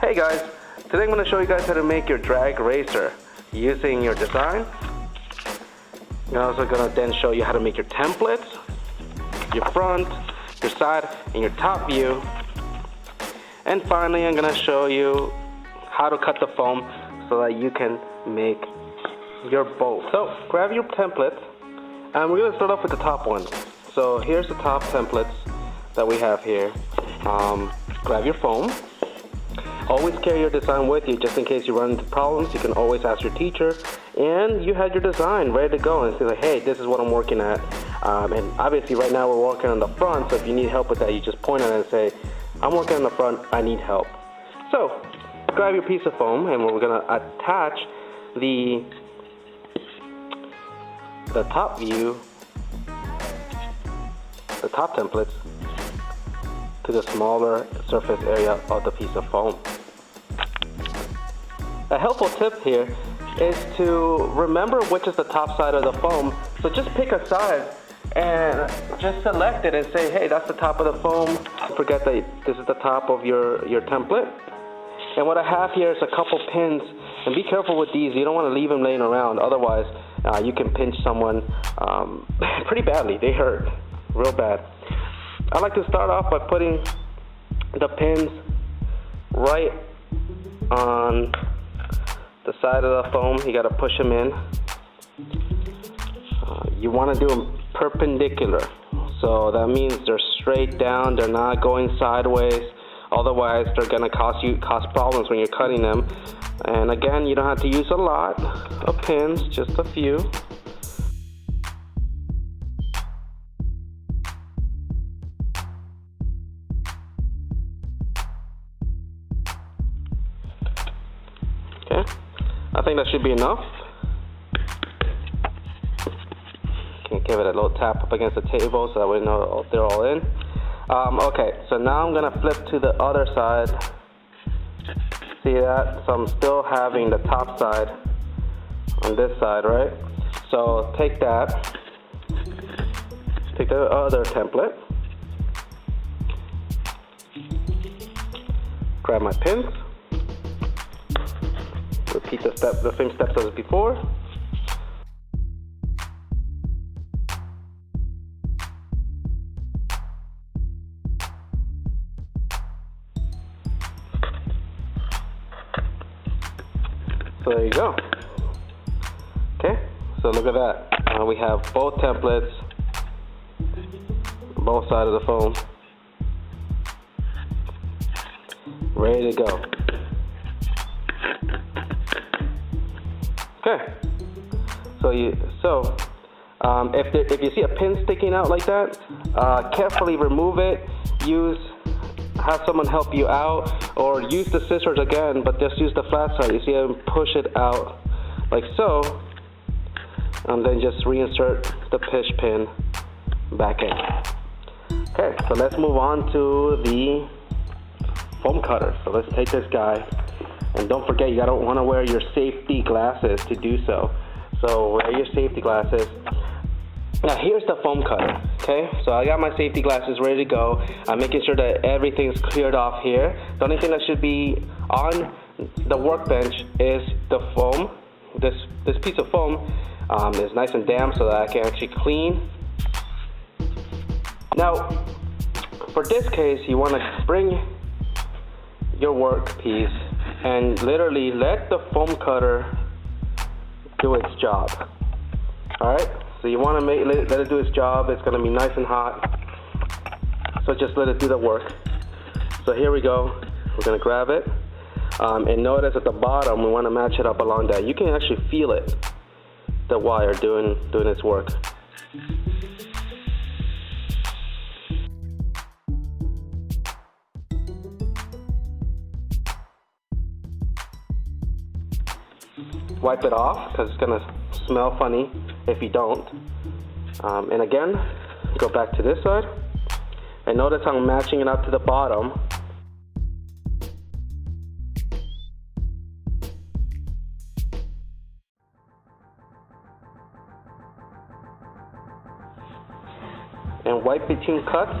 Hey guys, today I'm going to show you guys how to make your drag racer using your design. I'm also going to then show you how to make your templates, your front, your side, and your top view. And finally, I'm going to show you how to cut the foam so that you can make your boat. So grab your templates, and we're going to start off with the top one. So here's the top templates that we have here. Grab your foam. Always carry your design with you just in case you run into problems. You can always ask your teacher, and you had your design ready to go and say like, hey, this is what I'm working at. And obviously right now we're working on the front, so if you need help with that, you just point at it and say, I'm working on the front, I need help. So grab your piece of foam, and we're gonna attach the top view, the top templates, to the smaller surface area of the piece of foam. A helpful tip here is to remember which is the top side of the foam. So just pick a side and just select it and say, hey, that's the top of the foam. Don't forget that this is the top of your template. And what I have here is a couple pins, and be careful with these. You don't want to leave them laying around, otherwise you can pinch someone pretty badly. They hurt real bad. I like to start off by putting the pins right on the side of the foam. You got to push them in. You want to do them perpendicular, so that means they're straight down. They're not going sideways. Otherwise, they're going to cause problems when you're cutting them. And again, you don't have to use a lot of pins, just a few. Okay, I think that should be enough. Can give it a little tap up against the table so that we know they're all in. Okay, so now I'm gonna flip to the other side. See that? So I'm still having the top side on this side, right? So take that, take the other template, grab my pins, repeat the same steps as before. So there you go. Okay, so look at that. We have both templates, both sides of the foam, ready to go. Okay, so if you see a pin sticking out like that, carefully remove it. Have someone help you out, or use the scissors again, but just use the flat side. You see, and push it out like so, and then just reinsert the push pin back in. Okay, so let's move on to the foam cutter. So let's take this guy, and don't forget, you don't want to wear your safety glasses to do so. So wear your safety glasses. Now here's the foam cutter, okay? So I got my safety glasses ready to go. I'm making sure that everything's cleared off here. The only thing that should be on the workbench is the foam. This piece of foam is nice and damp so that I can actually clean. Now, for this case, you want to bring your workpiece and literally let the foam cutter do its job. All right? So you want to let it do its job. It's going to be nice and hot. So just let it do the work. So here we go. We're going to grab it. And notice at the bottom, we want to match it up along that. You can actually feel it, the wire doing its work. Wipe it off, because it's going to smell funny if you don't. And again, go back to this side, and notice I'm matching it up to the bottom. And wipe between cuts.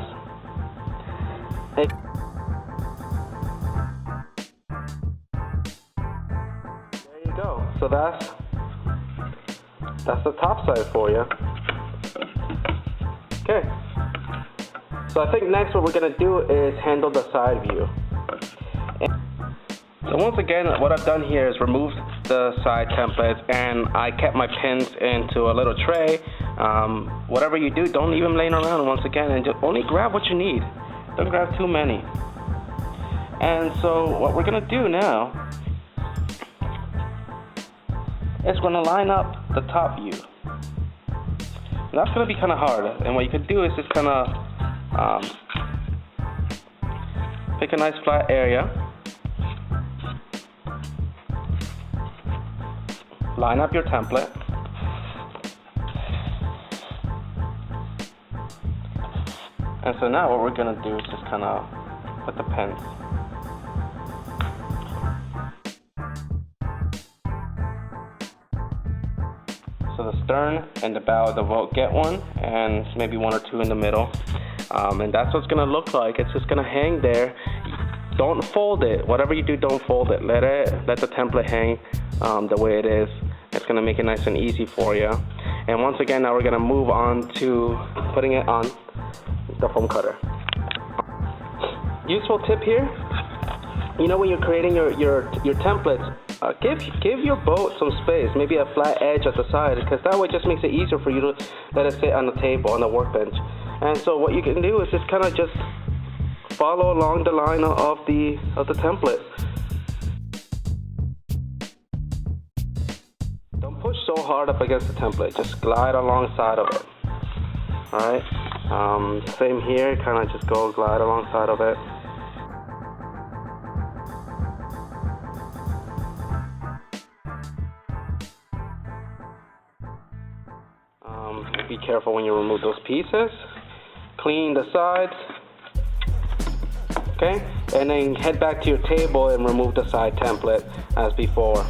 So that's the top side for you. Okay. So I think next what we're gonna do is handle the side view. So once again, what I've done here is remove the side templates, and I kept my pins into a little tray. Whatever you do, don't leave them laying around once again, and just only grab what you need. Don't grab too many. And so what we're gonna do now is we're gonna line up the top view. And that's gonna be kind of hard, and what you could do is just kind of pick a nice flat area, line up your template, and so now what we're gonna do is just kind of put the pins. So the stern and the bow of the boat get one, and maybe one or two in the middle. And that's what it's gonna look like. It's just gonna hang there. Don't fold it. Whatever you do, don't fold it. Let the template hang the way it is. It's gonna make it nice and easy for you. And once again, now we're gonna move on to putting it on the foam cutter. Useful tip here. You know, when you're creating your templates, give your boat some space, maybe a flat edge at the side, because that way it just makes it easier for you to let it sit on the table, on the workbench. And so what you can do is just kind of just follow along the line of the template. Don't push so hard up against the template, just glide alongside of it. Alright, same here, kind of just go glide alongside of it. Be careful when you remove those pieces. Clean the sides, okay? And then head back to your table and remove the side template as before.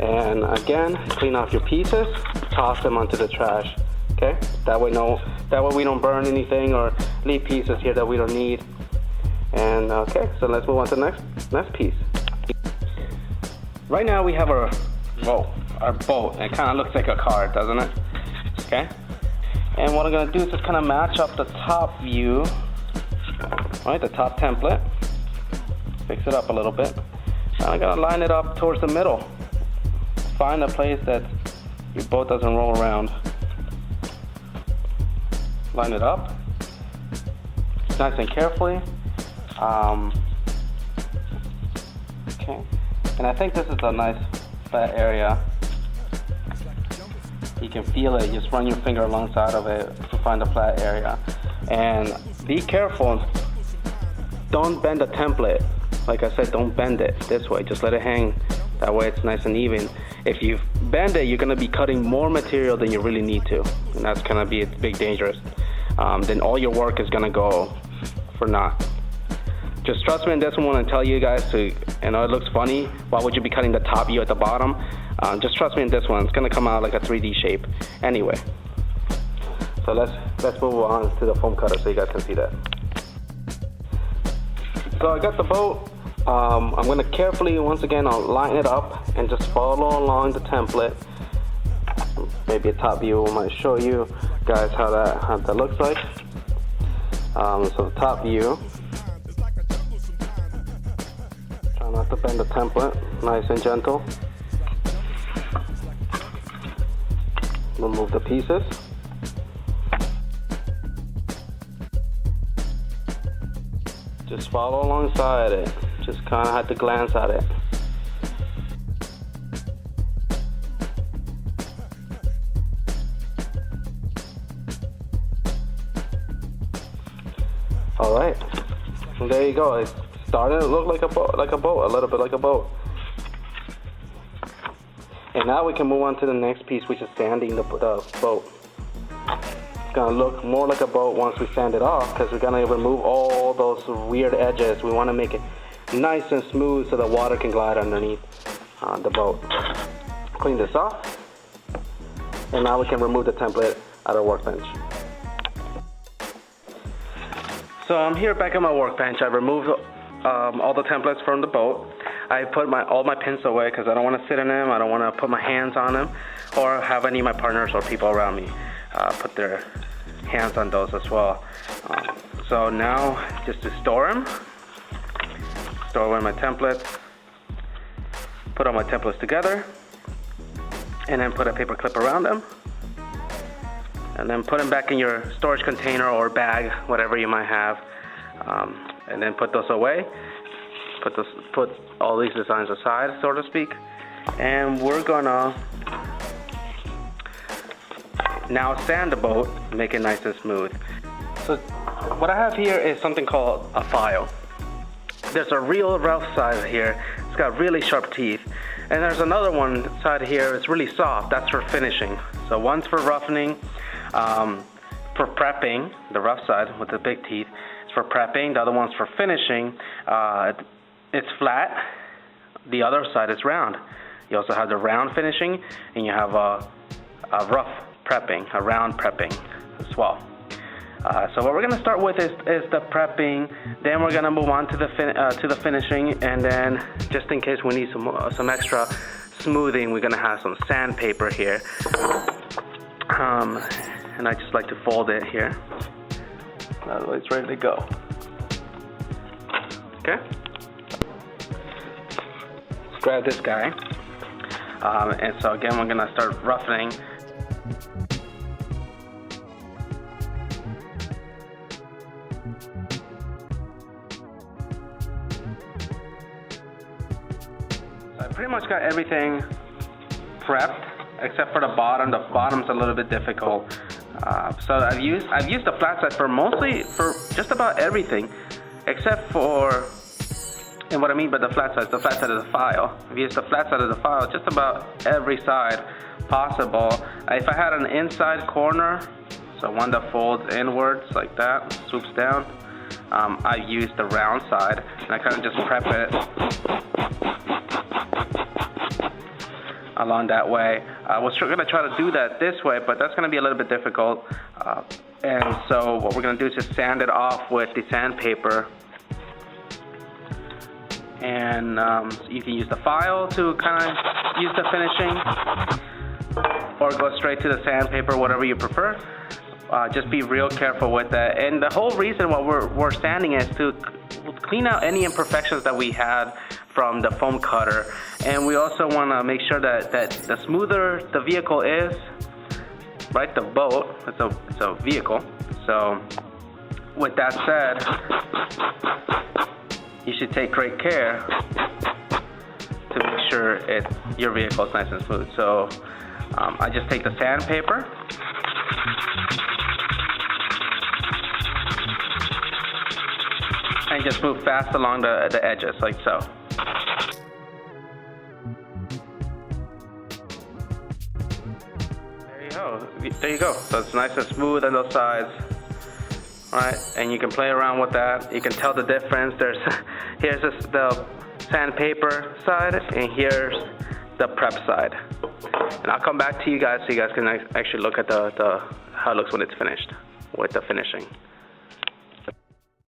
And again, clean off your pieces, toss them onto the trash, okay? That way we don't burn anything or leave pieces here that we don't need. And okay, so let's move on to the next piece. Right now we have our boat. It kind of looks like a car, doesn't it? Okay? And what I'm going to do is just kind of match up the top view, right, the top template, fix it up a little bit. And I'm going to line it up towards the middle. Find a place that your boat doesn't roll around. Line it up, nice and carefully. Okay, and I think this is a nice flat area. You can feel it, just run your finger alongside of it to find a flat area. And be careful, don't bend the template. Like I said, don't bend it this way, just let it hang. That way it's nice and even. If you bend it, you're gonna be cutting more material than you really need to. And that's gonna be a big dangerous. Then all your work is gonna go for naught. Just trust me in this one and tell you guys to, I know it looks funny, why would you be cutting the top view at the bottom? Just trust me in this one, it's gonna come out like a 3D shape. Anyway, so let's move on to the foam cutter so you guys can see that. So I got the boat. I'm gonna carefully, once again, I'll line it up and just follow along the template. Maybe a top view might show you guys how that looks like. So the top view. Try not to bend the template, nice and gentle. Remove the pieces. Just follow alongside it. Just kind of have to glance at it. All right, and there you go. It's starting to look like a boat, a little bit like a boat. And now we can move on to the next piece, which is sanding the boat. It's gonna look more like a boat once we sand it off, because we're gonna remove all those weird edges. We want to make it nice and smooth so the water can glide underneath the boat. Clean this off, and now we can remove the template at our workbench. So I'm here back at my workbench. I removed all the templates from the boat. I put all my pins away because I don't want to sit in them. I don't want to put my hands on them or have any of my partners or people around me put their hands on those as well. So now just to store them, store away my templates, put all my templates together, and then put a paper clip around them, and then put them back in your storage container or bag, whatever you might have, and then put those away. Put all these designs aside, so to speak, and we're gonna now sand the boat, make it nice and smooth. So what I have here is something called a file. There's a real rough side here. It's got really sharp teeth. And there's another one side here, it's really soft. That's for finishing. So one's for roughening, for prepping, the rough side with the big teeth. It's for prepping. The other one's for finishing. It's flat. The other side is round. You also have the round finishing, and you have a rough prepping, a round prepping as well. So what we're going to start with is the prepping. Then we're going to move on to the finishing, and then just in case we need some extra smoothing, we're going to have some sandpaper here. And I just like to fold it here. That way it's ready to go. Okay. Let's grab this guy. And so again, we're going to start roughening. I pretty much got everything prepped except for the bottom. The bottom's a little bit difficult. So I've used the flat side for just about everything, except for, and what I mean by the flat side is the flat side of the file. I've used the flat side of the file just about every side possible. If I had an inside corner, so one that folds inwards like that, swoops down, I used the round side, and I kind of just prep it along that way. I was going to try to do that this way, but that's going to be a little bit difficult. And so what we're going to do is just sand it off with the sandpaper. And you can use the file to kind of use the finishing, or go straight to the sandpaper, whatever you prefer. Just be real careful with that. And the whole reason why we're sanding is to clean out any imperfections that we had from the foam cutter. And we also want to make sure that the smoother the vehicle is, right, the boat, it's a vehicle. So with that said, you should take great care to make sure your vehicle is nice and smooth. So I just take the sandpaper, and just move fast along the edges like so. There you go. So it's nice and smooth on those sides. All right, and you can play around with that. You can tell the difference. Here's the sandpaper side, and here's the prep side. And I'll come back to you guys so you guys can actually look at how it looks when it's finished with the finishing.